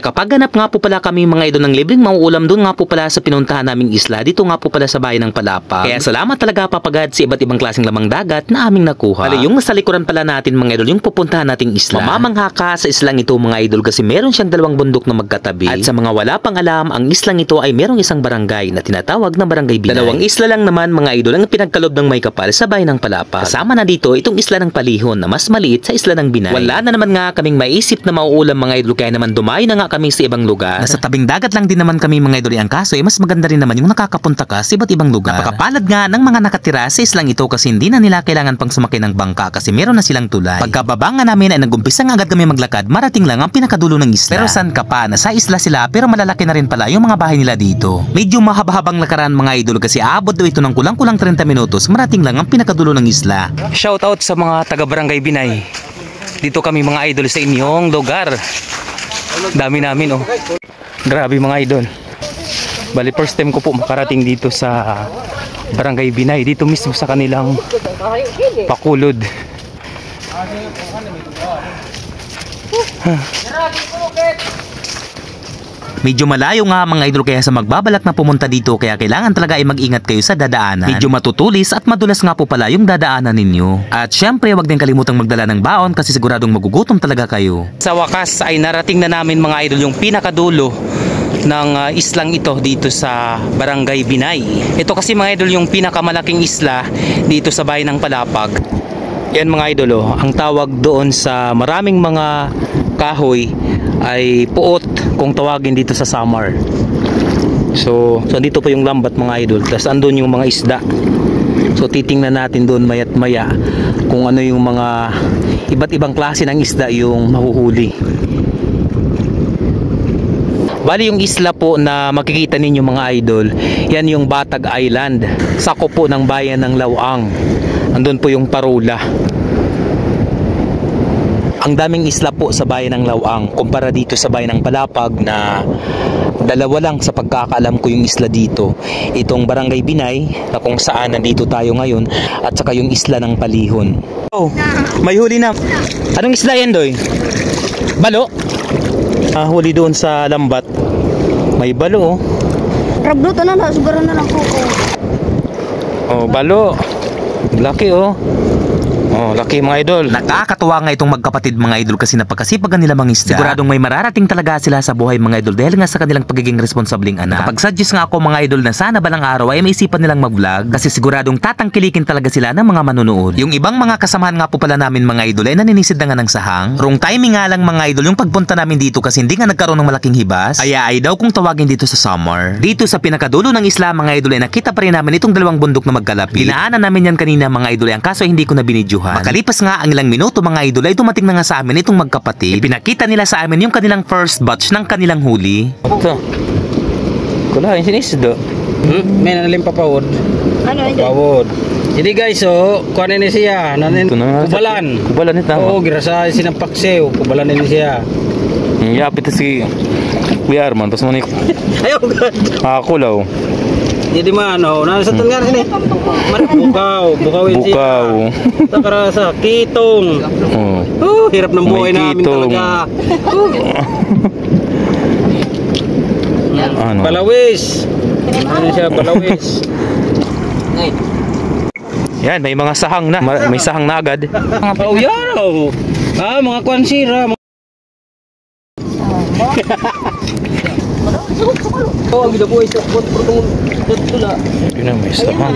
Kapag ganap nga po pala kami mga idol ng libreng mauulam doon nga po pala sa pinuntahan naming isla, dito nga po pala sa bayan ng Palapag. Kaya salamat talaga papagad sa iba't ibang klaseng lamang dagat na aming nakuha. Bali, yung nasa likuran pala natin mga idol, yung pupuntahan nating isla. Mamamangha ka sa islang ito mga idol kasi meron siyang dalawang bundok na magkatabi. At sa mga wala pang alam, ang islang ito ay merong isang barangay na tinatawag na Barangay Binay. Dalawang isla lang naman mga idol ang pinagkalob ng Maykapal sa bayan ng Palapag. Kasama na dito itong isla ng Palihon na mas maliit sa isla ng Binay. Wala na naman nga kaming maisip na mauulam mga idol, kaya naman dumayo na nga kami sa ibang lugar. Nasa tabing dagat lang din naman kami mga idol, ang kaso mas maganda rin naman yung nakakapunta ka sa iba't ibang lugar. Napakapalad nga ng mga nakatira sa islang ito kasi hindi na nila kailangan pang sumakay ng bangka kasi meron na silang tulay. Pagkababa nga namin ay nagumpisa nga agad kami maglakad, marating lang ang pinakadulo ng isla. Pero saan ka pa? Nasa isla sila pero malalaki na rin pala yung mga bahay nila dito. Medyo mahaba-habang lakaran mga idol kasi aabot daw ito ng kulang-kulang 30 minutos, marating lang ang pinakadulo ng isla. Shoutout sa mga taga Barangay Binay. Dito kami mga idol sa inyong lugar. Dami namin oh. Grabe mga idol. Bali first time ko po makarating dito sa Barangay Binay, dito mismo sa kanilang pakulod. Medyo malayo nga mga idol kaya sa magbabalak na pumunta dito, kaya kailangan talaga ay mag-ingat kayo sa dadaanan. Medyo matutulis at madulas nga po pala yung dadaanan ninyo. At syempre wag din kalimutang magdala ng baon kasi siguradong magugutom talaga kayo. Sa wakas ay narating na namin mga idol yung pinakadulo ng islang ito dito sa Barangay Binay. Ito kasi mga idol yung pinakamalaking isla dito sa bayan ng Palapag. Yan mga idol oh, ang tawag doon sa maraming mga kahoy ay puot kung tawagin dito sa Samar. So dito po yung lambat mga idol, tapos andun yung mga isda. So titingnan natin doon maya't maya kung ano yung mga iba't ibang klase ng isda yung mahuhuli. Bali yung isla po na makikita ninyo mga idol, yan yung Batag Island, sakop po ng bayan ng Lawang. Andun po yung Parula. Ang daming isla po sa bayan ng Lawang kumpara dito sa bayan ng Palapag na dalawa lang sa pagkakaalam ko yung isla dito. Itong Barangay Binay na kung saan nandito tayo ngayon at saka yung isla ng Palihon. Oh, may huli na. Anong isla yan doy? Balo? Huli doon sa lambat. May balo oh. Rabluto na na, siguro na lang ko. Oh, balo. Laki oh. Oh, laki mga idol. Nakakatuwa nga itong magkapatid mga idol kasi napakasipagan nila mangisda. Siguradong may mararating talaga sila sa buhay mga idol dahil nga sa kanilang pagiging responsabling anak. Kapag suggest nga ako mga idol na sana balang araw ay maisipan nilang mag-vlog kasi siguradong tatangkilikin talaga sila ng mga manunood. Yung ibang mga kasamahan nga po pala namin mga idol ay naninisid na nga ng sahang. Wrong timing nga lang mga idol yung pagpunta namin dito kasi hindi nga nagkaroon ng malaking hibas. Ay daw kung tawagin dito sa summer. Dito sa pinakadulo ng isla mga idol ay nakita pa rin namin itong dalawang bundok na magkalapit. Dinaanan namin yan kanina mga idol ang kaso hindi ko na binidyohan. Makalipas nga ang ilang minuto mga idol ay dumating na nga sa amin itong magkapatid. Ipinakita nila sa amin yung kanilang first batch ng kanilang huli. Ito. Kulahin sinisdo. May nanalim papawod. Ano ito? Papawod. Jadi guys, so kuan ini siya, nanin kubalan. Kubalan ito. Oo, girasa sinampakseo, kubalan ini siya. Yapit si Kuya Arman, tapos manik. Ayaw God. Ako law. Jadi mano, nasa tengah sini. Bukaw ini siya. Bukaw. Takarasa kitong. Hirap ng buhay namin talaga. Ano? Balawis. Ano siya, balawis. Yan, may mga sahang na. May sahang na agad. Oh, yan oh. Mga kwansira. Oh, ang gidabuhay sa tula.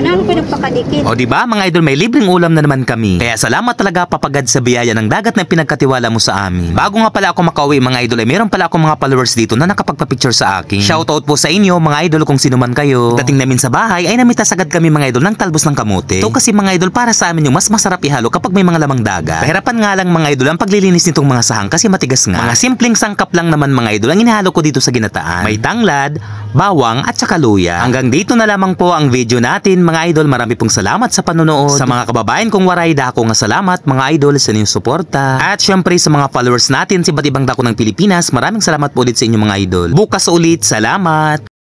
Ano pinagpakadikit? O diba mga idol, may libreng ulam na naman kami. Kaya salamat talaga papagad sa biyaya ng dagat na pinagkatiwala mo sa amin. Bago nga pala ako makauwi mga idol, ay meron pala ako mga followers dito na nakapagpa-picture sa akin. Shoutout po sa inyo mga idol kung sino man kayo. Dating namin sa bahay ay namitas agad kami mga idol ng talbos ng kamote. Ito kasi mga idol para sa amin yung mas masarap ihalo kapag may mga lamang dagat. Kahirapan nga lang mga idol ang paglilinis nitong mga sahang kasi matigas nga. Mga simpleng sangkap lang naman mga idol ang inihalo ko dito sa ginataan. May tanglad, bawang at saka luya. Hanggang dito na lamang po ang video natin mga idol. Marami pong salamat sa panonood. Sa mga kababayan kong waray, dako nga salamat mga idol sa inyong suporta. At syempre sa mga followers natin sa iba't ibang dako ng Pilipinas, maraming salamat po ulit sa inyong mga idol. Bukas ulit, salamat!